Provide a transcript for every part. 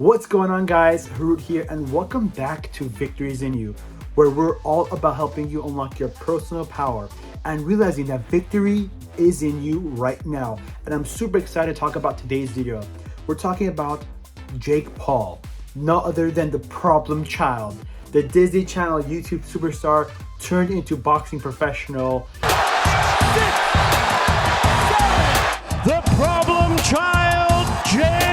What's going on, guys? Harut here, and welcome back to Victories in You, where we're all about helping you unlock your personal power and realizing that victory is in you right now. And I'm super excited to talk about today's video. We're talking about Jake Paul, no other than the problem child, the Disney Channel YouTube superstar turned into boxing professional. 6, 7, the problem child, Jake!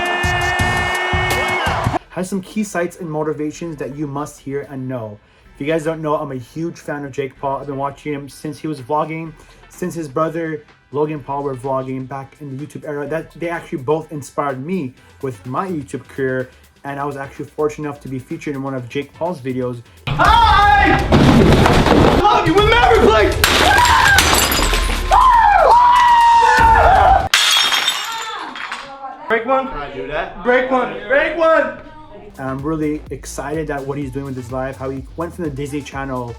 Has some key sights and motivations that you must hear and know. If you guys don't know, I'm a huge fan of Jake Paul. I've been watching him since he was vlogging, since his brother Logan Paul were vlogging back in the YouTube era. That they actually both inspired me with my YouTube career, and I was actually fortunate enough to be featured in one of Jake Paul's videos. Hi! Love you, we'll never play! Break one. Can I do that? Break one. Break one. And I'm really excited at what he's doing with his life, how he went from the Disney Channel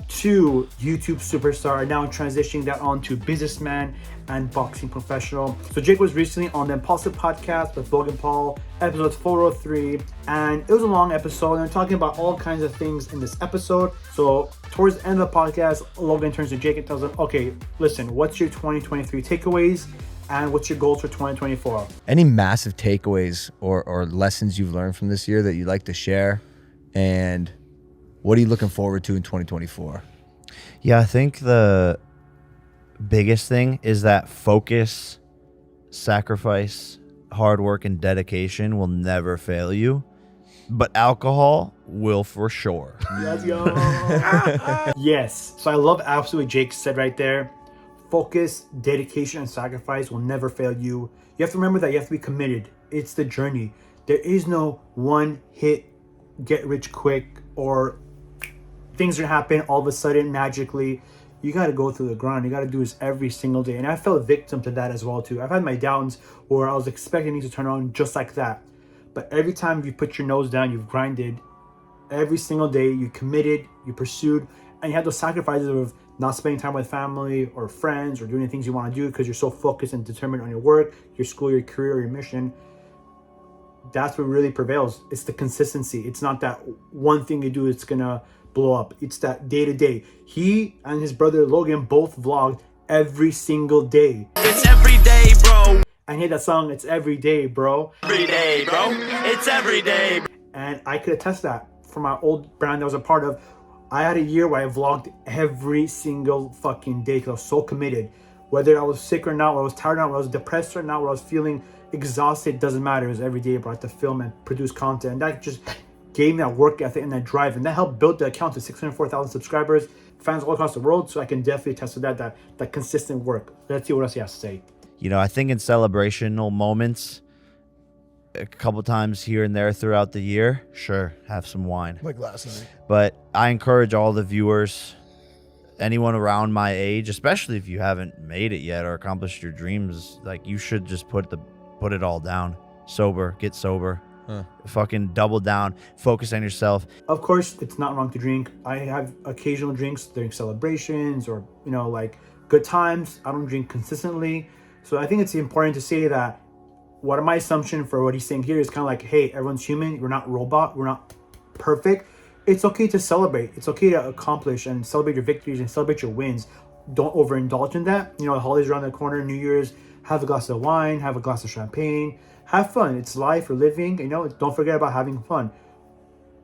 to YouTube superstar, and now transitioning that on to businessman and boxing professional. So Jake was recently on the Impulsive podcast with Logan Paul, episode 403, and it was a long episode, and we're talking about all kinds of things in this episode. So towards the end of the podcast, Logan turns to Jake and tells him, okay, listen, what's your 2023 takeaways? And what's your goals for 2024? Any massive takeaways or lessons you've learned from this year that you'd like to share? And what are you looking forward to in 2024? Yeah, I think the biggest thing is that focus, sacrifice, hard work, and dedication will never fail you. But alcohol will for sure. Let's go. Yes. So I love absolutely what Jake said right there. Focus, dedication, and sacrifice will never fail you. You have to remember that you have to be committed. It's the journey. There is no one hit, get rich quick, or things are happen all of a sudden magically. You got to go through the grind. You got to do this every single day. And I fell victim to that as well too. I've had my downs where I was expecting things to turn on just like that. But every time you put your nose down, you've grinded. Every single day, you committed, you pursued, and you had those sacrifices of not spending time with family or friends or doing the things you want to do because you're so focused and determined on your work, your school, your career, or your mission. That's what really prevails. It's the consistency. It's not that one thing you do it's gonna blow up. It's that day to day. He and his brother Logan both vlogged every single day. It's every day, bro. And he had that song, It's Every Day, Bro. Every day, bro. It's every day. And I could attest that from my old brand that I was a part of. I had a year where I vlogged every single fucking day because I was so committed. Whether I was sick or not, whether I was tired or not, whether I was depressed or not, whether I was feeling exhausted, doesn't matter. It was every day, bro. I had to film and produce content. And that just gave me that work ethic and that drive. And that helped build the account to 604,000 subscribers, fans all across the world. So I can definitely attest to that consistent work. Let's see what else he has to say. You know, I think in celebrational moments, a couple times here and there throughout the year, sure, have some wine. Like last night. But I encourage all the viewers, anyone around my age, especially if you haven't made it yet or accomplished your dreams, like you should just put it all down. Sober, get sober. Fucking double down, focus on yourself. Of course, it's not wrong to drink. I have occasional drinks during celebrations or, like good times. I don't drink consistently. So I think it's important to say that what my assumption for what he's saying here is kind of like, hey, everyone's human. We're not robot. We're not perfect. It's okay to celebrate. It's okay to accomplish and celebrate your victories and celebrate your wins. Don't overindulge in that. The holidays around the corner, New Year's, have a glass of wine, have a glass of champagne, have fun. It's life, we're living, don't forget about having fun.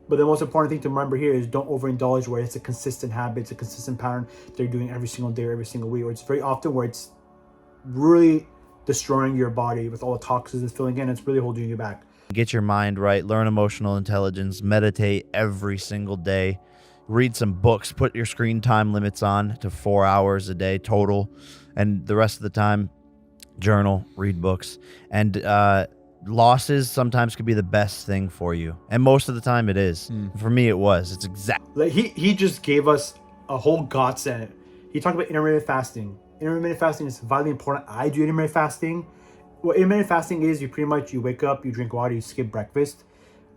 But the most important thing to remember here is don't overindulge where it's a consistent habit, it's a consistent pattern they're doing every single day or every single week, or it's very often where it's really destroying your body with all the toxins it's filling in. It's really holding you back. Get your mind right, learn emotional intelligence, meditate every single day, read some books, put your screen time limits on to 4 hours a day total, and the rest of the time, journal, read books. And losses sometimes could be the best thing for you, and most of the time it is. For me, it was. It's exactly like he just gave us a whole godsend. He talked about intermittent fasting. Intermittent fasting is vitally important. I do intermittent fasting. What intermittent fasting is, you wake up, you drink water, you skip breakfast,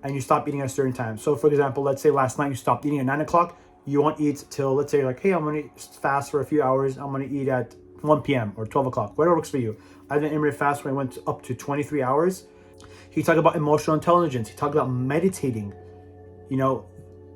and you stop eating at a certain time. So for example, let's say last night you stopped eating at 9 o'clock, you won't eat till, let's say like, hey, I'm gonna fast for a few hours, I'm gonna eat at 1 p.m. or 12 o'clock, whatever works for you. I did an intermittent fast when I went up to 23 hours. He talked about emotional intelligence. He talked about meditating, you know,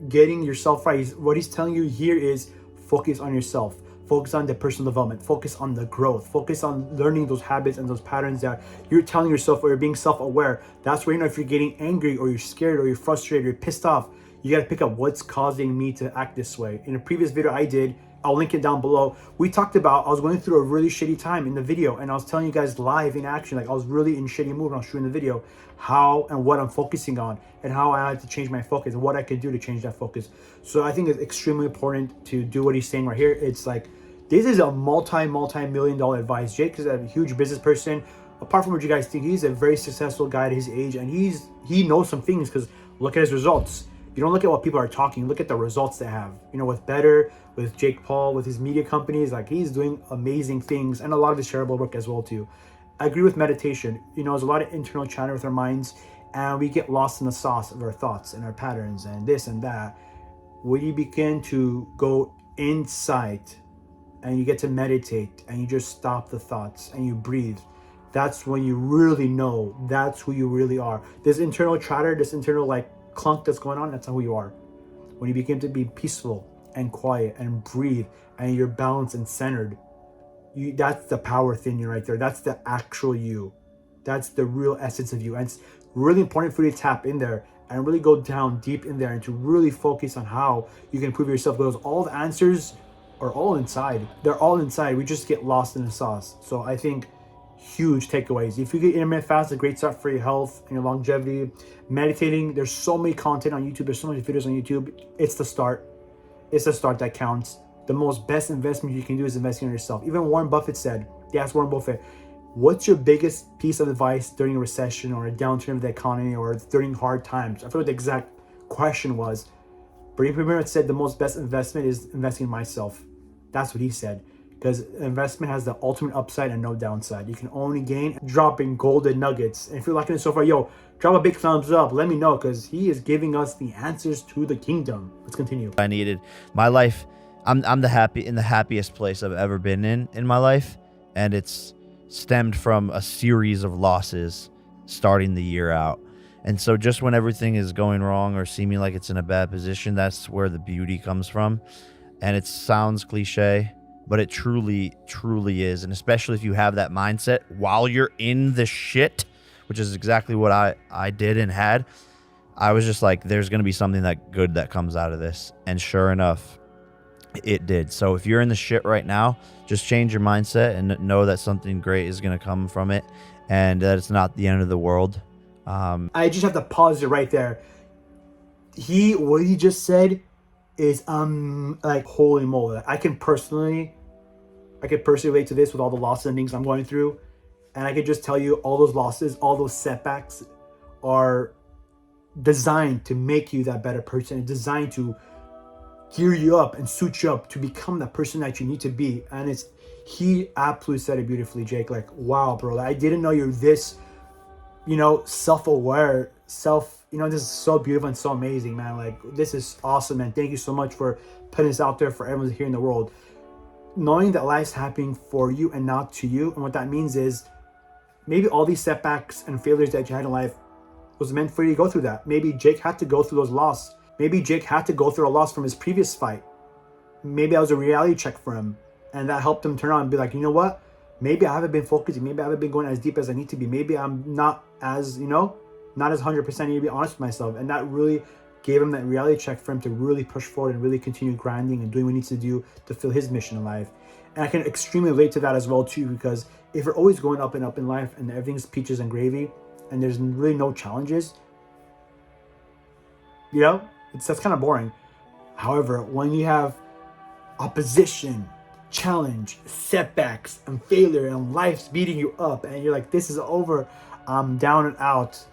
getting yourself right. What he's telling you here is focus on yourself, focus on the personal development, focus on the growth, focus on learning those habits and those patterns that you're telling yourself, or you're being self-aware. That's where you know if you're getting angry or you're scared or you're frustrated or you're pissed off, you got to pick up what's causing me to act this way. In a previous video I did, I'll link it down below, we talked about I was going through a really shitty time in the video, and I was telling you guys live in action, like I was really in shitty mood when I was shooting the video, how and what I'm focusing on and how I had to change my focus and what I could do to change that focus. So I think it's extremely important to do what he's saying right here. It's like, this is a multi-million dollar advice. Jake is a huge business person. Apart from what you guys think, he's a very successful guy at his age, and he knows some things, because look at his results. You don't look at what people are talking, look at the results they have. You know, with Better, with Jake Paul, with his media companies, like he's doing amazing things, and a lot of his charitable work as well too. I agree with meditation. You know, there's a lot of internal chatter with our minds, and we get lost in the sauce of our thoughts and our patterns and this and that. When you begin to go inside and you get to meditate and you just stop the thoughts and you breathe, that's when you really know that's who you really are. This internal chatter, this internal like clunk that's going on, that's not who you are. When you begin to be peaceful and quiet and breathe and you're balanced and centered, that's the power thing right there. That's the actual you. That's the real essence of you. And it's really important for you to tap in there and really go down deep in there and to really focus on how you can improve yourself, because all the answers are all inside. They're all inside. We just get lost in the sauce. So I think huge takeaways. If you get intermittent fast, a great start for your health and your longevity. Meditating, there's so many content on YouTube. There's so many videos on YouTube. It's the start. It's the start that counts. The most best investment you can do is investing in yourself. Even Warren Buffett said, yes, Warren Buffett, what's your biggest piece of advice during a recession or a downturn of the economy or during hard times? I forget what the exact question was, but he pretty much said the most best investment is investing in myself. That's what he said. Because investment has the ultimate upside and no downside. You can only gain dropping golden nuggets. And if you're liking it so far, yo, drop a big thumbs up. Let me know, because he is giving us the answers to the kingdom. Let's continue. I needed my life. I'm the happiest place I've ever been in my life, and it's stemmed from a series of losses starting the year out. And so just when everything is going wrong or seeming like it's in a bad position, that's where the beauty comes from. And it sounds cliche, but it truly is. And especially if you have that mindset while you're in the shit, which is exactly what I did and had, I was just like, there's going to be something that good that comes out of this. And sure enough, it did. So if you're in the shit right now, just change your mindset and know that something great is going to come from it, and that it's not the end of the world. I just have to pause it right there. What he just said is like, holy moly. I can personally relate to this with all the losses and things I'm going through, and I could just tell you all those losses, all those setbacks are designed to make you that better person, and designed to gear you up and suit you up to become the person that you need to be. And he absolutely said it beautifully, Jake. Like, wow, bro, I didn't know you're this, self-aware, this is so beautiful and so amazing, man. Like, this is awesome, man. Thank you so much for putting this out there for everyone here in the world. Knowing that life's happening for you and not to you. And what that means is maybe all these setbacks and failures that you had in life was meant for you to go through that. Maybe Jake had to go through those losses. Maybe Jake had to go through a loss from his previous fight. Maybe that was a reality check for him, and that helped him turn on and be like, you know what? Maybe I haven't been focusing. Maybe I haven't been going as deep as I need to be. Maybe I'm not as, not as 100%. I need to be honest with myself. And that really gave him that reality check for him to really push forward and really continue grinding and doing what he needs to do to fulfill his mission in life. And I can extremely relate to that as well too, because if you're always going up and up in life and everything's peaches and gravy and there's really no challenges, that's kind of boring. However, when you have opposition, challenge, setbacks, and failure, and life's beating you up, and you're like, this is over, I'm down and out,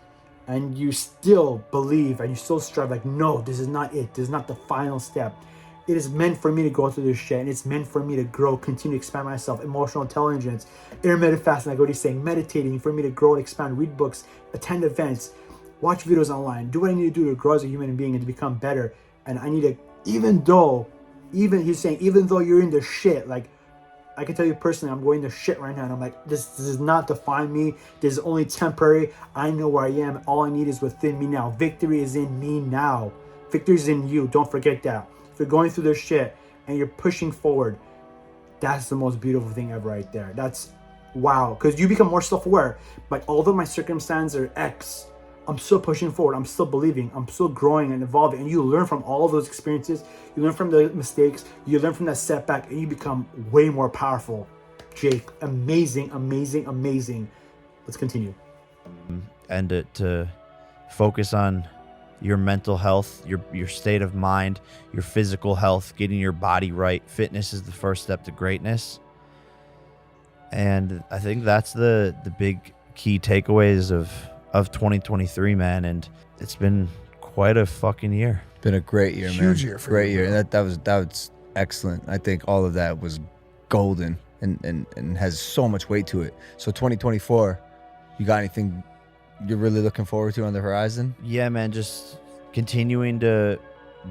and you still believe and you still strive, like, no, this is not it. This is not the final step. It is meant for me to go through this shit, and it's meant for me to grow, continue to expand myself, emotional intelligence, intermittent fasting, like what he's saying, meditating, for me to grow and expand, read books, attend events, watch videos online, do what I need to do to grow as a human being and to become better. And I need to, even though you're in the shit, like, I can tell you personally, I'm going to shit right now, and I'm like, this does not define me. This is only temporary. I know where I am. All I need is within me now. Victory is in me now. Victory is in you. Don't forget that. If you're going through this shit and you're pushing forward, that's the most beautiful thing ever right there. That's wow. Because you become more self-aware. Like, although my circumstances are X, I'm still pushing forward. I'm still believing. I'm still growing and evolving. And you learn from all of those experiences. You learn from the mistakes. You learn from that setback, and you become way more powerful. Jake, amazing, amazing, amazing. Let's continue. And to focus on your mental health, your state of mind, your physical health, getting your body right. Fitness is the first step to greatness. And I think that's the big key takeaways of 2023, man. And it's been quite a fucking year. Been a great year, man. Huge year for great you, year. bro. That was excellent. I think all of that was golden and has so much weight to it. So 2024, you got anything you're really looking forward to on the horizon? Yeah, man, just continuing to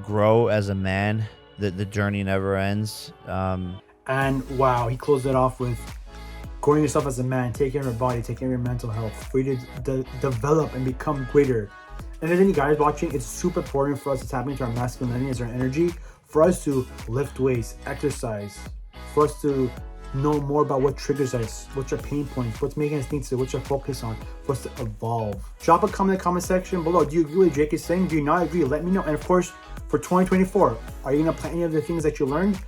grow as a man. The journey never ends. And wow, he closed it off with growing yourself as a man, taking care of your body, taking care of your mental health, for you to develop and become greater. And if there's any guys watching, it's super important for us to tap into our masculinity as our energy, for us to lift weights, exercise, for us to know more about what triggers us, what's our pain points, what's making us think, what's our focus on, for us to evolve. Drop a comment in the comment section below. Do you agree with Jake is saying? Do you not agree? Let me know. And of course, for 2024, are you gonna apply any of the things that you learned?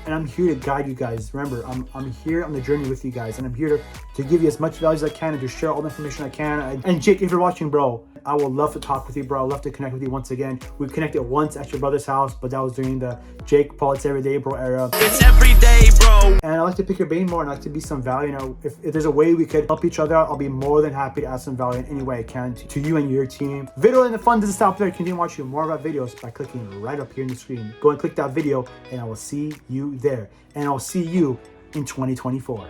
And I'm here to guide you guys. Remember, I'm here on the journey with you guys, and I'm here to give you as much value as I can and to share all the information I can. And Jake, if you're watching, bro, I would love to talk with you, bro. I'd love to connect with you once again. We connected once at your brother's house, but that was during the Jake Paul It's Everyday Bro era. It's every day, bro. And I like to pick your brain more, and I like to be some value. You know, if there's a way we could help each other out, I'll be more than happy to add some value in any way I can to you and your team. Video and the fun doesn't stop there. Continue watching more of our videos by clicking right up here in the screen. Go and click that video, and I will see you there. And I'll see you in 2024.